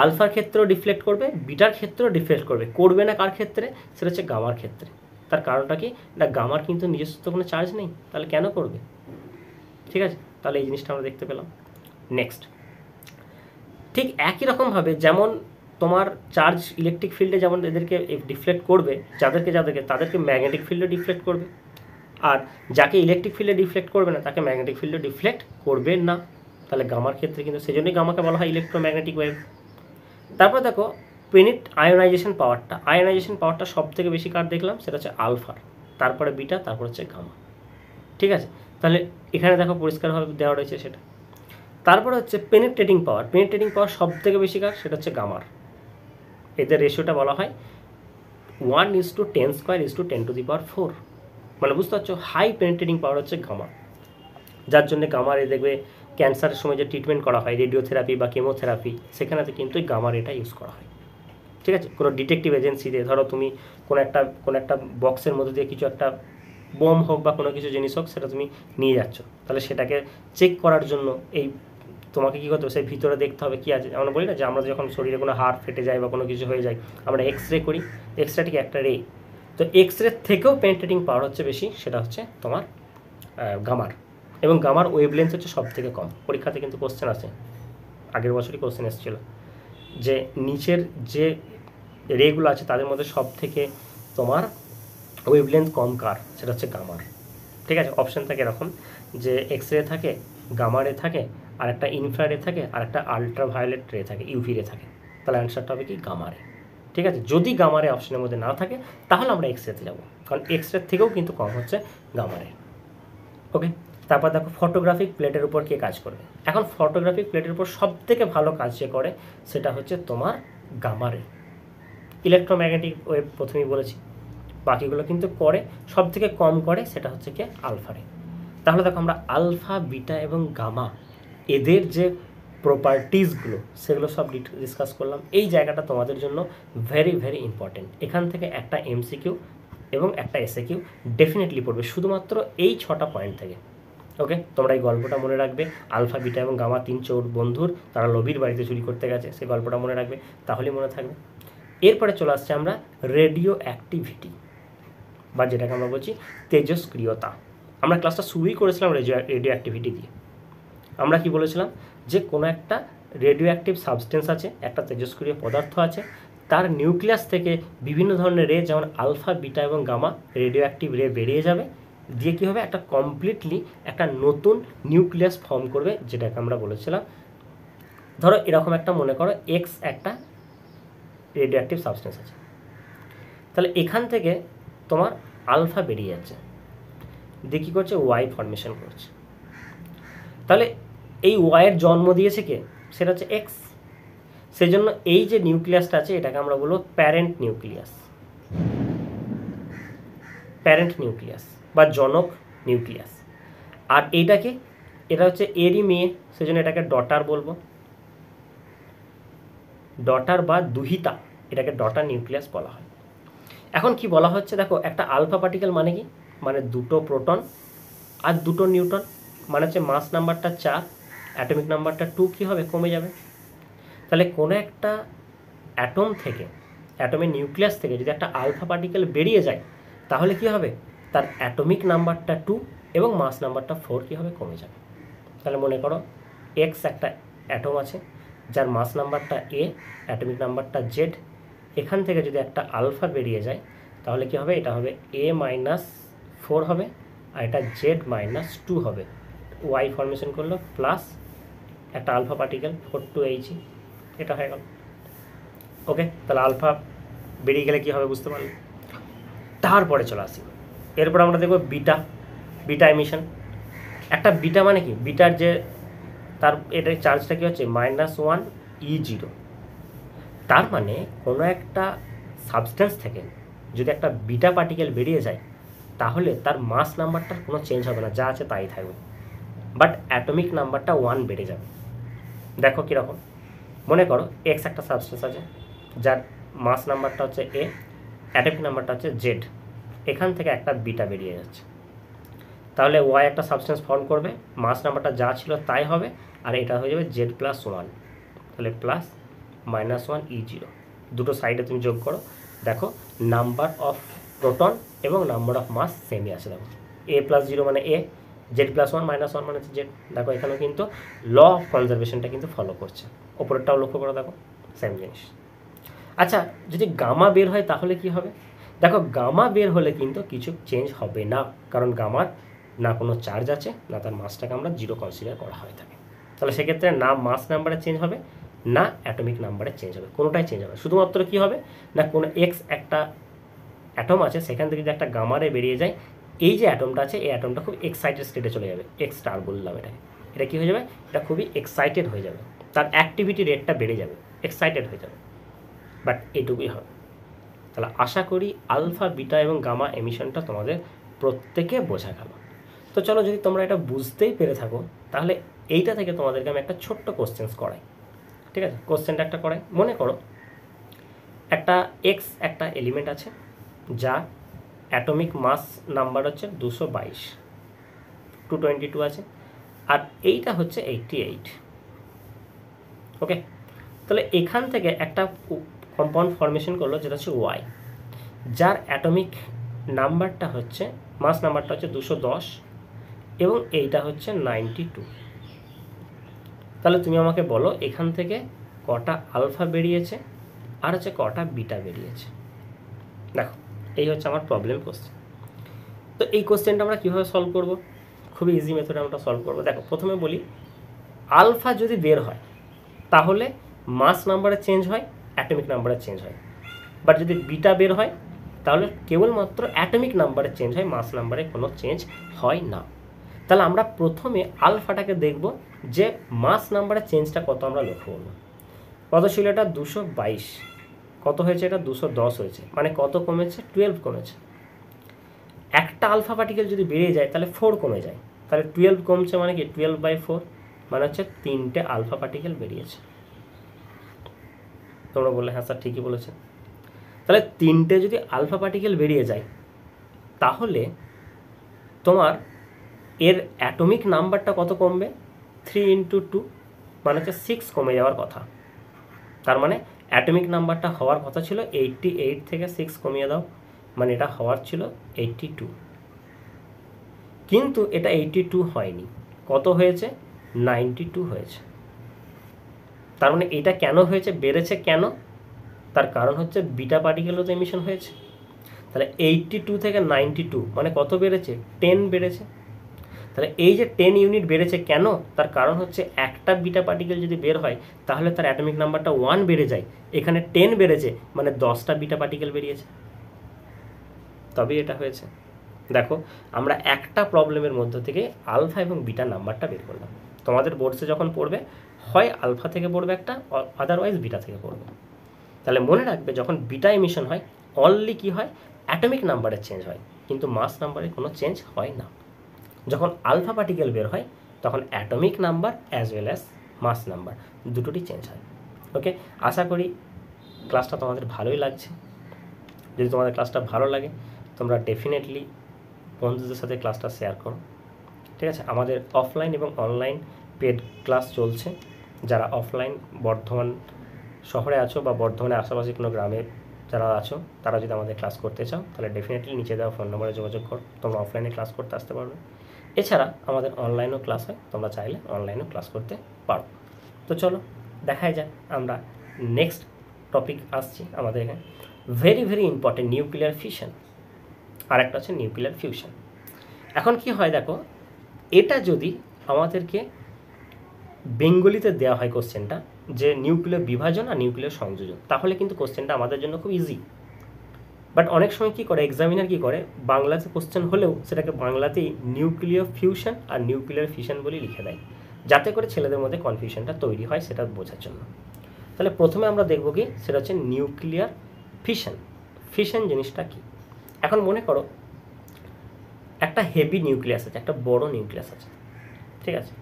আলফার ক্ষেত্রেও ডিফ্লেক্ট করবে, বিটার ক্ষেত্রেও ডিফ্লেক্ট করবে, করবে না কার ক্ষেত্রে, সেটা হচ্ছে গামার ক্ষেত্রে। তার কারণটা কি না, গামার কিন্তু নিজস্ব কোনো চার্জ নেই, তাহলে কেন করবে? ঠিক আছে, তাহলে এই জিনিসটা আমরা দেখতে পেলাম। নেক্সট, ঠিক একই রকমভাবে যেমন তোমার চার্জ ইলেকট্রিক ফিল্ডে যেমন এদেরকে ডিফ্লেক্ট করবে, তাদেরকে ম্যাগনেটিক ফিল্ডে ডিফ্লেক্ট করবে, আর যাকে ইলেকট্রিক ফিল্ডে ডিফ্লেক্ট করবে না তাকে ম্যাগনেটিক ফিল্ডে ডিফ্লেক্ট করবে না। তাহলে গামার ক্ষেত্রে কিন্তু সেই জন্যই গামাকে বলা হয় ইলেকট্রোম্যাগনেটিক ওয়েভ। তারপর দেখো পেনিট আয়োনাইজেশন পাওয়ারটা সব থেকে বেশি কার দেখলাম, সেটা হচ্ছে আলফার, তারপরে বিটা, তারপর হচ্ছে গামা। ঠিক আছে, তাহলে এখানে দেখো পরিষ্কারভাবে দেওয়া রয়েছে সেটা। তারপরে হচ্ছে পেনিট্রেটিং পাওয়ার সব থেকে বেশি কার, সেটা হচ্ছে গামার। এদের রেশিওটা বলা হয় 1:10^4, মানে বুঝতে পারছো, হাই পেনিট্রেটিং পাওয়ার হচ্ছে গামা, যার জন্য গামার দেখবে ক্যান্সারের সময় যে ট্রিটমেন্ট করা হয়, রেডিওথেরাপি বা কেমোথেরাপি, সেখানেতে কিন্তু এই গামার এটা ইউজ করা হয়। ঠিক আছে, কোনো ডিটেকটিভ এজেন্সিতে ধরো তুমি কোনো একটা বক্সের মধ্যে দিয়ে কিছু একটা বোম হোক বা কোনো কিছু জিনিস হোক সেটা তুমি নিয়ে যাচ্ছ, তাহলে সেটাকে চেক করার জন্য এই তোমাকে কী করতে হবে, সেই ভিতরে দেখতে হবে কী আছে। আমরা বলি না যে আমরা যখন শরীরে কোনো হাড় ফেটে যায় বা কোনো কিছু হয়ে যায় আমরা এক্স রে করি, এক্স রে একটা রে, তো এক্স রে থেকেও পেনিট্রেটিং পাওয়ার হচ্ছে বেশি, সেটা হচ্ছে তোমার গামার। এবং গামার ওয়েভলেন্থ হচ্ছে সব থেকে কম। পরীক্ষাতে কিন্তু কোশ্চেন আছে, আগের বছরই কোশ্চেন এসেছিল যে নিচের যে রেগুলো আছে তাদের মধ্যে সব থেকে তোমার ওয়েভলেন্থ কম কার, সেটা হচ্ছে গামার। ঠিক আছে, অপশান থাকে এরকম যে এক্স রে থাকে, গামা রে থাকে, আর একটা ইনফ্রারে থাকে, আর একটা আলট্রাভায়োলেট রে থাকে, ইউভি রে থাকে। তাহলে অ্যান্সারটা হবে কি গামা রে। ঠিক আছে, যদি গামা রে অপশনের মধ্যে না থাকে তাহলে আমরা এক্স রেতে যাবো, কারণ এক্স রে থেকেও কিন্তু কম হচ্ছে গামা রে। ওকে, তারপর দেখো ফটোগ্রাফিক প্লেটের উপর কে কাজ করবে। এখন ফটোগ্রাফিক প্লেটের উপর সব থেকে ভালো কাজ যে করে সেটা হচ্ছে তোমার গামা রে। ইলেকট্রোম্যাগনেটিক ওয়েভ প্রথমেই বলেছি, বাকিগুলো কিন্তু করে, সব থেকে কম করে সেটা হচ্ছে কি আলফা রে। তাহলে দেখো আমরা আলফা, বিটা এবং গামা এদের যে প্রপার্টিসগুলো সেগুলো সব ডিসকাস করলাম। এই জায়গাটা তোমাদের জন্য ভেরি ভেরি ইম্পর্টেন্ট। এখান থেকে একটা এমসিকিউ এবং একটা এসএকিউ ডেফিনেটলি পড়বে শুধুমাত্র এই 6টা পয়েন্ট থেকে। ওকে, তোমরা এই গল্পটা মনে রাখবে, আলফা, বিটা এবং গামা 3 চোর বন্ধুর, তারা লবির বাড়িতে চুরি করতে গেছে, সেই গল্পটা মনে রাখবে, তাহলেই মনে থাকবে। এরপরে চলে আসছে আমরা রেডিও অ্যাক্টিভিটি, বা যেটাকে আমরা বলছি তেজস্ক্রিয়তা। আমরা ক্লাসটা শুরুই করেছিলাম রেডিও অ্যাক্টিভিটি দিয়ে। আমরা কি বলেছিলাম যে কোনো একটা রেডিও অ্যাক্টিভ সাবস্টেন্স আছে, একটা তেজস্ক্রিয় পদার্থ আছে, তার নিউক্লিয়াস থেকে বিভিন্ন ধরনের রে যেমন আলফা, বিটা এবং গামা রেডিও অ্যাক্টিভ রে বেরিয়ে যাবে, দিয়ে কী হবে, একটা কমপ্লিটলি একটা নতুন নিউক্লিয়াস ফর্ম করবে, যেটাকে আমরা বলেছিলাম ধরো এরকম একটা মনে করো এক্স একটা রেডিও অ্যাক্টিভ সাবস্টেন্স আছে, তাহলে এখান থেকে তোমার আলফা বেরিয়ে যাচ্ছে, দিয়ে কী করছে, ওয়াই ফর্মেশন করছে। তাহলে এই ওয়াইয়ের জন্ম দিয়েছে কে, সেটা হচ্ছে এক্স। সেই জন্য এই যে নিউক্লিয়াসটা আছে এটাকে আমরা বলবো প্যারেন্ট নিউক্লিয়াস বা জনক নিউক্লিয়াস। আর এইটাকে, এটা হচ্ছে এরই মেয়ে, সেজন্য এটাকে ডটার বলবো, ডটার বা দুহিতা, এটাকে ডটার নিউক্লিয়াস বলা হয়। এখন কি বলা হচ্ছে দেখো, একটা আলফা পার্টিকেল মানে কি, মানে 2টো প্রোটন আর 2টো নিউট্রন, মানে হচ্ছে মাস নাম্বারটা 4, অ্যাটমিক নাম্বারটা 2 কী হবে, কমে যাবে। তাহলে কোনো একটা অ্যাটম থেকে, অ্যাটমের নিউক্লিয়াস থেকে যদি একটা আলফা পার্টিকেল বেরিয়ে যায় তাহলে কি হবে, তার অ্যাটমিক নাম্বারটা 2 এবং মাস নাম্বারটা 4 কী হবে, কমে যাবে। তাহলে মনে করো এক্স একটা অ্যাটম আছে যার মাস নাম্বারটা এ, অ্যাটমিক নাম্বারটা জেড, এখান থেকে যদি একটা আলফা বেরিয়ে যায় তাহলে কি হবে, এটা হবে A-4 হবে, আর এটা Z-2 হবে, ওয়াই ফর্মেশন করলো, প্লাস একটা আলফা পার্টিকেল 4-2He, এটা হয়ে গেল। ওকে, তাহলে আলফা বেরিয়ে গেলে কী হবে বুঝতে পারলে। তারপরে চলে আসি, এরপর আমরা দেখব বিটা এমিশন। একটা বিটা মানে কি, বিটার যে তার এটার চার্জটা কী হচ্ছে -1 E0। তার মানে কোনো একটা সাবস্টেন্স থেকে যদি একটা বিটা পার্টিকেল বেরিয়ে যায় তাহলে তার মাস নাম্বারটার কোনো চেঞ্জ হবে না, যা আছে তাই থাকবে, বাট অ্যাটমিক নাম্বারটা 1 বেড়ে যাবে। দেখো কীরকম, মনে করো এক্স একটা সাবস্টেন্স আছে যার মাস নাম্বারটা হচ্ছে এ, অ্যাটমিক নাম্বারটা হচ্ছে জেড, এখান থেকে একটা বিটা বেরিয়ে যাচ্ছে, তাহলে ওয়াই একটা সাবস্টেন্স ফর্ম করবে, মাস নাম্বারটা যা ছিল তাই হবে, আর এটা হয়ে যাবে জেড প্লাস 1, তাহলে প্লাস -1 E0, দুটো সাইডে তুমি যোগ করো, দেখো নাম্বার অফ প্রোটন এবং নাম্বার অফ মাস সেমই আছে। দেখো a + 0 মানে a, জেড প্লাস 1 -1 মানে হচ্ছে জেড। দেখো এখানেও কিন্তু ল অফ কনজারভেশনটা কিন্তু ফলো করছে, ওপরেরটাও লক্ষ্য করো, দেখো সেম জিনিস। আচ্ছা, যদি গামা বের হয় তাহলে কি হবে? দেখো গামা বের হলে কিন্তু কিছু চেঞ্জ হবে না, কারণ গামার না কোনো চার্জ আছে, না তার মাসটাকে আমরা 0 কনসিডার করা হয়ে থাকে। তাহলে সেক্ষেত্রে না মাস নাম্বারে চেঞ্জ হবে, না অ্যাটমিক নাম্বারে চেঞ্জ হবে, কোনোটাই চেঞ্জ হবে। শুধুমাত্র কি হবে না, কোনো এক্স একটা অ্যাটম আছে, সেখান থেকে যদি একটা গামারে বেরিয়ে যায়, এই যে অ্যাটমটা আছে এই অ্যাটমটা খুব এক্সাইটেড স্টেটে চলে যাবে, এক্স স্টার বললাম এটাকে, এটা কী হয়ে যাবে, এটা খুবই এক্সাইটেড হয়ে যাবে, তার অ্যাক্টিভিটি রেটটা বেড়ে যাবে, এক্সাইটেড হয়ে যাবে, বাট এটুকুই হবে। তাহলে আশা করি আলফা, বিটা এবং গামা এমিশনটা তোমাদের প্রত্যেকে বোঝা গেল। তো চলো, যদি তোমরা এটা বুঝতেই পেরে থাকো তাহলে এইটা থেকে তোমাদেরকে আমি একটা ছোট্ট কোশ্চেন্স করাই, ঠিক আছে? কোশ্চেনটা একটা করাই, মনে করো একটা এক্স একটা এলিমেন্ট আছে যা অ্যাটমিক মাস নাম্বার হচ্ছে 222, 222 আছে, আর এইটা হচ্ছে 88। ওকে, তাহলে এখান থেকে একটা কম্পাউন্ড ফর্মেশন করলো যেটা হচ্ছে ওয়াই, যার অ্যাটমিক নাম্বারটা হচ্ছে, মাস নাম্বারটা হচ্ছে 210 এবং এইটা হচ্ছে 92। তাহলে তুমি আমাকে বলো এখান থেকে কটা আলফা বেরিয়েছে আর হচ্ছে কটা বিটা বেরিয়েছে। দেখো এই হচ্ছে আমার প্রবলেম কোশ্চেন। তো এই কোশ্চেনটা আমরা কীভাবে সলভ করব? খুবই ইজি মেথডে আমরা সলভ করবো। দেখো প্রথমে বলি, আলফা যদি বের হয় তাহলে মাস নাম্বারে চেঞ্জ হয়, অ্যাটমিক নাম্বারে চেঞ্জ হয়, বাট যদি বিটা বের হয় তাহলে কেবলমাত্র অ্যাটমিক নাম্বারে চেঞ্জ হয়, মাস নাম্বারে কোনো চেঞ্জ হয় না। তাহলে আমরা প্রথমে আলফাটাকে দেখব যে মাস নাম্বারের চেঞ্জটা কত আমরা লক্ষ্য করব। কত ছিল এটা? 222, কত হয়েছে এটা? 210 হয়েছে, মানে কত কমেছে? 12 কমেছে। একটা আলফা পার্টিকেল যদি বেরিয়ে যায় তাহলে 4 কমে যায়, তাহলে 12 কমছে মানে কি 12/4, মানে হচ্ছে 3টে আলফা পার্টিকেল বেরিয়েছে। তোমরা বললে হ্যাঁ স্যার ঠিকই বলেছে। তাহলে 3টে যদি আলফা পার্টিকেল বেরিয়ে যায় তাহলে তোমার এর অ্যাটমিক নাম্বারটা কত কমবে? 3 × 2 মানে হচ্ছে 6 কমে যাওয়ার কথা। তার মানে অ্যাটমিক নাম্বারটা হওয়ার কথা ছিল 88, থেকে 6 কমিয়ে দাও, মানে এটা হওয়ার ছিল 82, কিন্তু এটা 82 হয়নি, কত হয়েছে? 92 হয়েছে। তার মানে এটা কেন হয়েছে, বেড়েছে কেন? তার কারণ হচ্ছে বিটা পার্টিকেলও তো এমিশন হয়েছে। তাহলে 82 থেকে 92 মানে কত বেড়েছে? 10 বেড়েছে। তাহলে এই যে 10 ইউনিট বেড়েছে কেন? তার কারণ হচ্ছে একটা বিটা পার্টিকেল যদি বের হয় তাহলে তার অ্যাটমিক নাম্বারটা 1 বেড়ে যায়, এখানে 10 বেড়েছে মানে 10টা বিটা পার্টিকেল বেরিয়েছে, তবেই এটা হয়েছে। দেখো আমরা একটা প্রবলেমের মধ্য থেকে আলফা এবং বিটা নাম্বারটা বের করলাম। তোমাদের বোর্ডসে যখন পড়বে হয় আলফা থেকে পড়বে একটা, আদারওয়াইজ বিটা থেকে পড়বে। তাহলে মনে রাখবে যখন বিটা এমিশন হয় অনলি কি হয়? অ্যাটমিক নাম্বারে চেঞ্জ হয়, কিন্তু মাস নাম্বারে কোনো চেঞ্জ হয় না। যখন আলফা পার্টিকেল বের হয় তখন atomic number as well as mass number দুটোটি চেঞ্জ হয়। ওকে, আশা করি ক্লাসটা তোমাদের ভালোই লাগছে। যদি তোমাদের ক্লাসটা ভালো লাগে তোমরা ডেফিনেটলি বন্ধুদের সাথে ক্লাসটা শেয়ার করো, ঠিক আছে? আমাদের অফলাইন এবং অনলাইন পেড ক্লাস চলছে। যারা অফলাইন বর্ধমান শহরে আছো বা বর্ধমানের আশেপাশে কোনো গ্রামে যারা আছো তারা যদি আমাদের ক্লাস করতে চাও তাহলে ডেফিনেটলি নিচে দেওয়া ফোন নম্বরে যোগাযোগ করো, তোমরা অফলাইনে ক্লাস করতে আসতে পারবে। এছাড়া আমাদের অনলাইনও ক্লাস হয়, তোমরা চাইলে অনলাইনেও ক্লাস করতে পারো। তো চলো দেখাই যাক, আমরা নেক্সট টপিক আসছি আমাদের এখানে very very important, nuclear fission, আর একটা হচ্ছে নিউক্লিয়ার ফিউশন। এখন কি হয় দেখো, এটা যদি আমাদেরকে বেঙ্গলিতে দেওয়া হয় কোশ্চেনটা যে নিউক্লিয়ার বিভাজন আর নিউক্লিয়ার সংযোজন, তাহলে কিন্তু কোশ্চেনটা আমাদের জন্য খুব ইজি। বাট অনেক সময় কী করে এক্সামিনার কী করে, বাংলাতে কোশ্চেন হলেও সেটাকে বাংলাতেই নিউক্লিয়ার ফিউশন আর নিউক্লিয়ার ফিশন বলে লিখে দেয়, যাতে করে ছেলেদের মধ্যে কনফিউশনটা তৈরি হয় সেটা বোঝার জন্য। তাহলে প্রথমে আমরা দেখব কি, সেটা হচ্ছে নিউক্লিয়ার ফিশন। ফিশন জিনিসটা কি? এখন মনে করো একটা হেভি নিউক্লিয়াস আছে, একটা বড় নিউক্লিয়াস আছে, ঠিক আছে।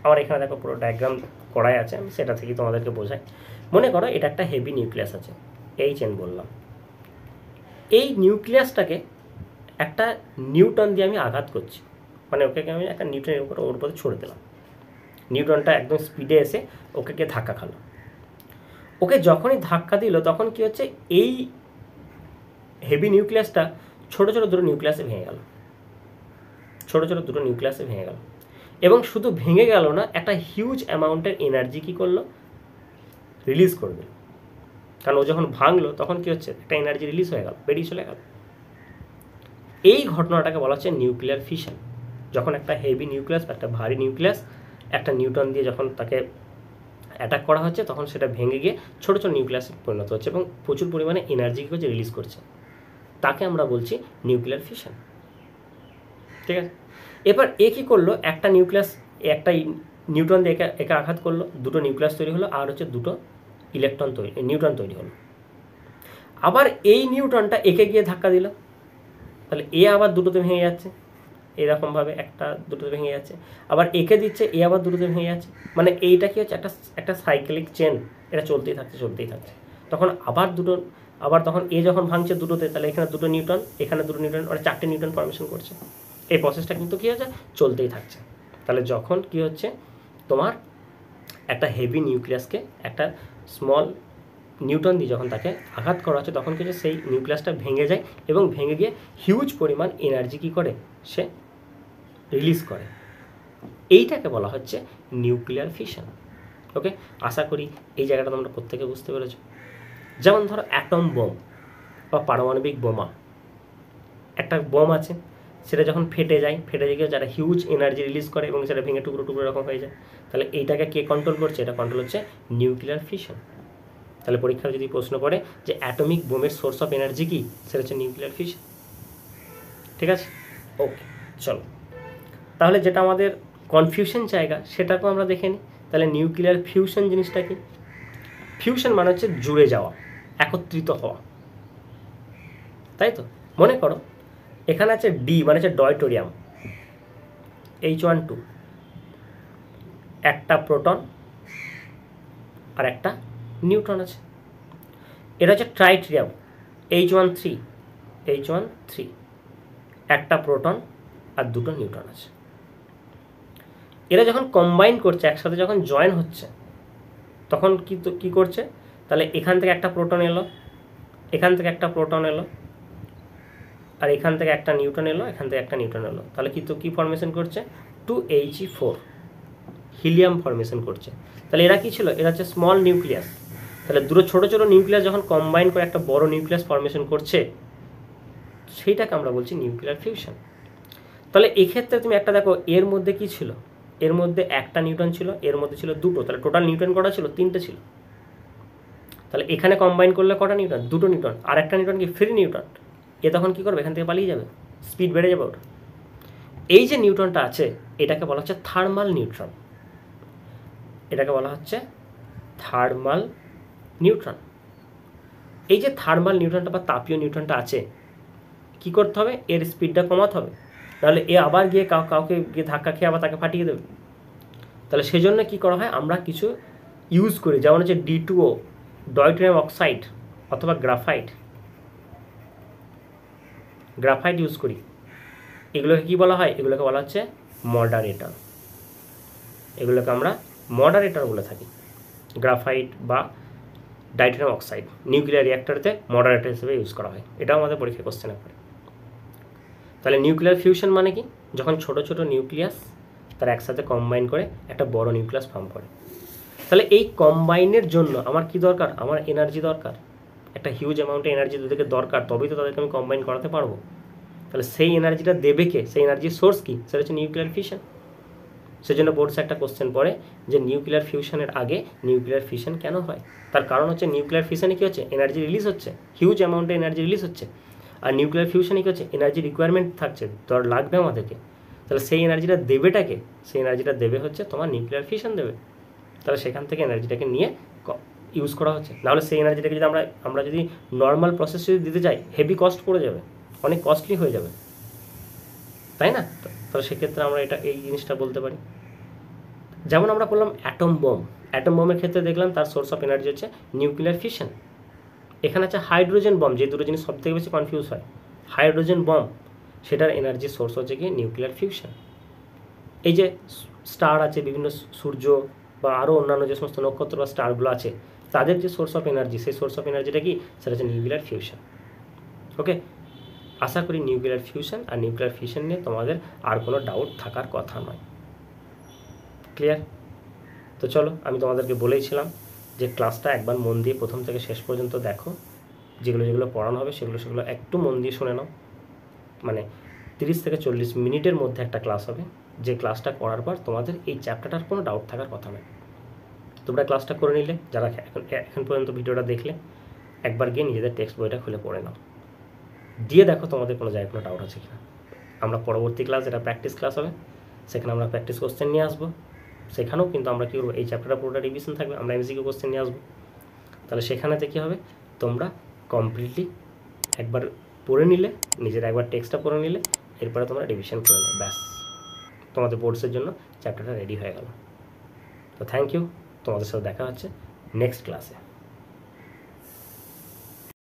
আমার এখানে দেখো পুরো ডায়াগ্রাম করাই আছে, আমি সেটা থেকেই তোমাদেরকে বোঝাই। মনে করো এটা একটা হেভি নিউক্লিয়াস আছে, এইচএন বললাম। এই নিউক্লিয়াসটাকে একটা নিউটন দিয়ে আমি আঘাত করছি, মানে ওকে আমি একটা নিউটনের উপর ওর উপরে ছড়ে দিলাম। নিউটনটা একদম স্পিডে এসে ওকে গিয়ে ধাক্কা খালো। ওকে যখনই ধাক্কা দিল তখন কি হচ্ছে, এই হেভি নিউক্লিয়াসটা ছোটো ছোটো দুটো নিউক্লিয়াসে ভেঙে গেল, ছোটো ছোটো দুটো নিউক্লিয়াসে ভেঙে গেল। এবং শুধু ভেঙে গেল না, একটা হিউজ অ্যামাউন্টের এনার্জি কী করলো, রিলিজ করে দিল। কারণ ও যখন ভাঙলো তখন কী হচ্ছে, একটা এনার্জি রিলিজ হয়ে গেল, বেরিয়ে চলে গেল। এই ঘটনাটাকে বলা হচ্ছে নিউক্লিয়ার ফিশন। যখন একটা হেভি নিউক্লিয়াস বা একটা ভারী নিউক্লিয়াস একটা নিউটন দিয়ে যখন তাকে অ্যাটাক করা হচ্ছে, তখন সেটা ভেঙে গিয়ে ছোটো ছোটো নিউক্লিয়াসে পরিণত হচ্ছে এবং প্রচুর পরিমাণে এনার্জি কী করছে, রিলিজ করছে। তাকে আমরা বলছি নিউক্লিয়ার ফিশন, ঠিক আছে। এবার এ কী করলো, একটা নিউক্লিয়াস, একটা নিউটন দিয়ে একে আঘাত করলো, দুটো নিউক্লিয়াস তৈরি হলো, আর হচ্ছে দুটো নিউটন তৈরি হলো। আবার এই নিউটনটা একে গিয়ে ধাক্কা দিল, তাহলে এ আবার দুটোতে ভেঙে যাচ্ছে, এরকমভাবে একটা দুটোতে ভেঙে যাচ্ছে। আবার একে দিচ্ছে, এ আবার দুটোতে ভেঙে যাচ্ছে। মানে এইটা কি হচ্ছে, একটা সাইকেলিক চেন, এটা চলতেই থাকছে। তখন আবার তখন এ যখন ভাঙছে দুটোতে, তাহলে এখানে দুটো নিউটন, এখানে দুটো নিউটন, মানে 4টে নিউটন ফর্মেশন করছে। এই প্রসেসটা কিন্তু কী হচ্ছে, চলতেই থাকছে। তাহলে যখন কি হচ্ছে, তোমার একটা হেভি নিউক্লিয়াসকে একটা স্মল নিউটন দিয়ে যখন তাকে আঘাত করা হচ্ছে, তখন কিছু সেই নিউক্লিয়াসটা ভেঙে যায় এবং ভেঙে গিয়ে হিউজ পরিমাণ এনার্জি কী করে, সে রিলিজ করে। এইটাকে বলা হচ্ছে নিউক্লিয়ার ফিশন। ওকে, আশা করি এই জায়গাটা তোমরা প্রত্যেকে বুঝতে পেরেছো। যেমন ধরো অ্যাটম বোম বা পারমাণবিক বোমা, একটা বোম আছে, সেটা যখন ফেটে যায় গিয়ে যারা হিউজ এনার্জি রিলিজ করে এবং সেটা ভেঙে টুকরো টুকরো রকম হয়ে যায়। তাহলে এইটাকে কে কন্ট্রোল করছে, এটা কন্ট্রোল হচ্ছে নিউক্লিয়ার ফিশন। তাহলে পরীক্ষায় যদি প্রশ্ন করে যে অ্যাটমিক বোমের সোর্স অফ এনার্জি কী, সেটা হচ্ছে নিউক্লিয়ার ফিশন, ঠিক আছে। ওকে, চলো তাহলে যেটা আমাদের কনফিউশন জায়গা সেটাকেও আমরা দেখে নিই। তাহলে নিউক্লিয়ার ফিউশন জিনিসটা কি? ফিউশন মানে হচ্ছে জুড়ে যাওয়া, একত্রিত হওয়া, তাই তো। মনে করো এখানে আছে ডি মানে হচ্ছে ডয়টোরিয়াম, H12, একটা প্রোটন আর একটা নিউট্রন আছে। এটা হচ্ছে ট্রাইট্রিয়াম, H13, একটা প্রোটন আর দুটো নিউট্রন আছে। এরা যখন কম্বাইন করছে, একসাথে যখন জয়েন হচ্ছে, তখন কী করছে, তাহলে এখান থেকে একটা প্রোটন এলো, এখান থেকে একটা প্রোটন এলো, আর এখান থেকে একটা নিউট্রন এলো, এখান থেকে একটা নিউট্রন এলো। তাহলে কী ফর্মেশন করছে, 2He4, হিলিয়াম ফর্মেশন করছে। তাহলে এরা কী ছিল, এরা হচ্ছে স্মল নিউক্লিয়াস। তাহলে দুটো ছোটো ছোটো নিউক্লিয়াস যখন কম্বাইন করে একটা বড় নিউক্লিয়াস ফর্মেশন করছে, সেইটাকে আমরা বলছি নিউক্লিয়ার ফিউশন। তাহলে এক্ষেত্রে তুমি একটা দেখো, এর মধ্যে কি ছিল, এর মধ্যে একটা নিউটন ছিল, এর মধ্যে ছিল দুটো, তাহলে টোটাল নিউটন কটা ছিল, 3টে ছিল। তাহলে এখানে কম্বাইন করলে কটা নিউটন, দুটো নিউটন, আর একটা নিউটন কি ফ্রি নিউটন। এ তখন কী করবে, এখান থেকে পালিয়ে যাবে, স্পিড বেড়ে যাবে ওটা। এই যে নিউটনটা আছে, এটাকে বলা হচ্ছে থার্মাল নিউট্রন, এটাকে বলা হচ্ছে থার্মাল নিউট্রন। এই যে থার্মাল নিউট্রনটা বা তাপীয় নিউট্রনটা আছে, কি করতে হবে, এর স্পিডটা কমাতে হবে, তাহলে এ আবার গিয়ে কাউকে গিয়ে ধাক্কা খেয়ে আবার তাকে ফাটিয়ে দেবে। তাহলে সেই জন্য কী করা হয়, আমরা কিছু ইউজ করি, যেমন হচ্ছে D2O, ডয়টোরিয়াম অক্সাইড, অথবা গ্রাফাইট ইউজ করি। এগুলোকে কী বলা হয়, এগুলোকে বলা হচ্ছে মডারেটর। এগুলোকে আমরা মডারেটর বলে থাকি। গ্রাফাইট বা ডয়টোরিয়াম অক্সাইড নিউক্লিয়ার রিঅ্যাক্টরতে মডারেটর হিসেবে ইউজ করা হয়। এটাও আমাদের পরীক্ষায় কোশ্চেনে পড়ে। তাহলে নিউক্লিয়ার ফিউশন মানে কি, যখন ছোটো ছোটো নিউক্লিয়াস তারা একসাথে কম্বাইন করে একটা বড় নিউক্লিয়াস ফর্ম করে। তাহলে এই কম্বাইনের জন্য আমার কি দরকার, আমার এনার্জি দরকার, একটা হিউজ অ্যামাউন্টে এনার্জি তাদেরকে দরকার, তবেই তো তাদেরকে আমি কম্বাইন করাতে পারবো। তাহলে সেই এনার্জিটা দেবে কে, সেই এনার্জির সোর্স কী, সেটা হচ্ছে নিউক্লিয়ার ফিউশন। সেজন্য বোর্ডসে একটা কোশ্চেন পড়ে যে নিউক্লিয়ার ফিউশনের আগে নিউক্লিয়ার ফিশন কেন হয়। তার কারণ হচ্ছে নিউক্লিয়ার ফিশনে কী হচ্ছে, এনার্জি রিলিজ হচ্ছে, হিউজ অ্যামাউন্টে এনার্জি রিলিজ হচ্ছে। আর নিউক্লিয়ার ফিউশনে কী হচ্ছে, এনার্জি রিকোয়ারমেন্ট থাকছে, লাগবে আমাদেরকে। তাহলে সেই এনার্জিটা দেবেটাকে, সেই এনার্জিটা দেবে হচ্ছে তোমার নিউক্লিয়ার ফিশন দেবে। তাহলে সেখান থেকে এনার্জিটাকে নিয়ে ইউজ করা হচ্ছে। নাহলে সেই এনার্জিটাকে যদি আমরা যদি নর্মাল প্রসেস যদি দিতে যাই, হেভি কস্ট পড়ে যাবে, অনেক কস্টলি হয়ে যাবে। তাই না? তাহলে সেক্ষেত্রে আমরা এই জিনিসটা বলতে পারি। যেমন আমরা বললাম অ্যাটম বোমের ক্ষেত্রে দেখলাম তার সোর্স অফ এনার্জি হচ্ছে নিউক্লিয়ার ফিশন। এখানে আছে হাইড্রোজেন বম, যে দুটো জিনিস সব থেকে বেশি কনফিউজ হয়। হাইড্রোজেন বম, সেটার এনার্জি সোর্স হচ্ছে কি নিউক্লিয়ার ফিউশন। এই যে স্টার আছে, বিভিন্ন সূর্য বা আরও অন্যান্য যে সমস্ত নক্ষত্র বা স্টারগুলো আছে, তাদের যে সোর্স অফ এনার্জি, সেই সোর্স অফ এনার্জিটা কি, সেটা হচ্ছে নিউক্লিয়ার ফিউশন। ওকে, আশা করি নিউক্লিয়ার ফিউশন আর নিউক্লিয়ার ফিশন নিয়ে তোমাদের আর কোনো ডাউট থাকার কথা নয়। ক্লিয়ার? তো চলো, আমি তোমাদেরকে বলেইছিলাম যে ক্লাসটা একবার মন দিয়ে প্রথম থেকে শেষ পর্যন্ত দেখো। যেগুলো পড়ানো হবে সেগুলো একটু মন দিয়ে শুনে নাও। মানে 30 থেকে 40 মিনিটের মধ্যে একটা ক্লাস হবে, যে ক্লাসটা করার পর তোমাদের এই চ্যাপ্টারটার কোনো ডাউট থাকার কথা নয়। তোমরা ক্লাসটা করে নিলে, যারা এখন পর্যন্ত ভিডিওটা দেখলে, একবার গিয়ে নিজেদের টেক্সট বইটা খুলে পড়ে নাও, দিয়ে দেখো তোমাদের কোনো জায়গায় কোনো ডাউট আছে কিনা। আমরা পরবর্তী ক্লাস, এটা প্র্যাকটিস ক্লাস হবে, সেখানে আমরা প্র্যাকটিস কোশ্চেন নিয়ে আসবো। সেখানেও কিন্তু আমরা কী করবো, এই চ্যাপ্টারটা পুরোটা রিভিশন থাকবে, আমরা এমসিকিউ কোশ্চেন নিয়ে আসবো। তাহলে সেখানেতে কী হবে, তোমরা কমপ্লিটলি একবার পড়ে নিলে, নিজের একবার টেক্সটটা পড়ে নিলে, এরপরে তোমরা রিভিশন করে নেবে, ব্যাস তোমাদের বোর্ডসের জন্য চ্যাপ্টারটা রেডি হয়ে গেল। তো থ্যাংক ইউ, তোমাদের সাথে দেখা হচ্ছে নেক্সট ক্লাসে।